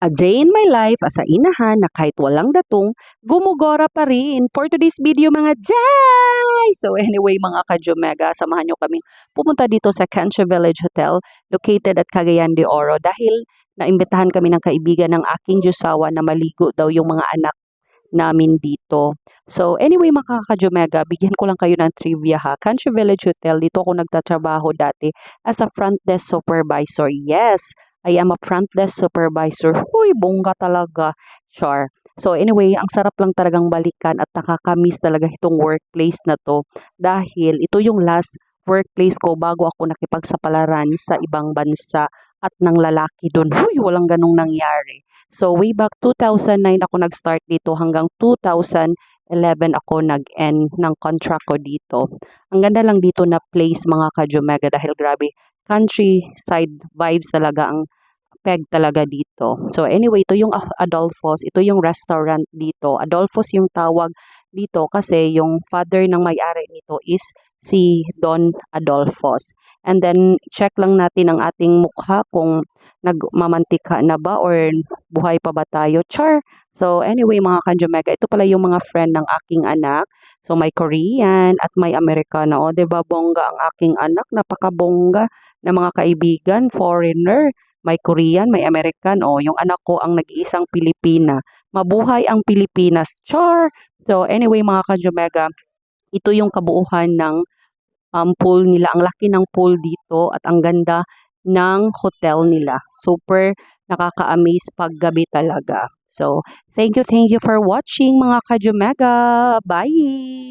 A day in my life as a inahan na kahit walang datong, gumugora pa rin for today's video mga jay! So anyway mga ka-Jomega, samahan nyo kaming pumunta dito sa Cancha Village Hotel located at Cagayan de Oro dahil naimbitahan kami ng kaibigan ng aking Diyosawa na maligo daw yung mga anak namin dito. So anyway mga ka-Jomega, bigyan ko lang kayo ng trivia ha. Cancha Village Hotel, dito ako nagtatrabaho dati as a front desk supervisor. Yes, I am a front desk supervisor. Huy, bongga talaga. Char. So anyway, ang sarap lang talagang balikan at nakakamiss talaga itong workplace na to dahil ito yung last workplace ko bago ako nakipagsapalaran sa ibang bansa at ng lalaki doon. Huy, walang ganong nangyari. So way back 2009 ako nag-start dito hanggang 2011 ako nag-end ng contract ko dito. Ang ganda lang dito na place mga ka-Jomega dahil grabe countryside vibes talaga ang peg talaga dito. So anyway, ito yung Adolfo's, ito yung restaurant dito. Adolfo's yung tawag dito kasi yung father ng may-ari nito is si Don Adolfo's. And then check lang natin ang ating mukha kung nagmamantika na ba or buhay pa ba tayo. Char! So anyway mga ka-Jomega, ito pala yung mga friend ng aking anak. So may Korean at may Amerikano. O, diba bongga ang aking anak? Napakabongga na mga kaibigan, foreigner. May Korean, may American. O, yung anak ko ang nag-iisang Pilipina. Mabuhay ang Pilipinas. Char! So anyway mga ka-Jomega, ito yung kabuuan ng pool nila. Ang laki ng pool dito at ang ganda ng hotel nila. Super nakaka-amaze pag gabi talaga. So, thank you for watching mga ka-Jomega. Bye!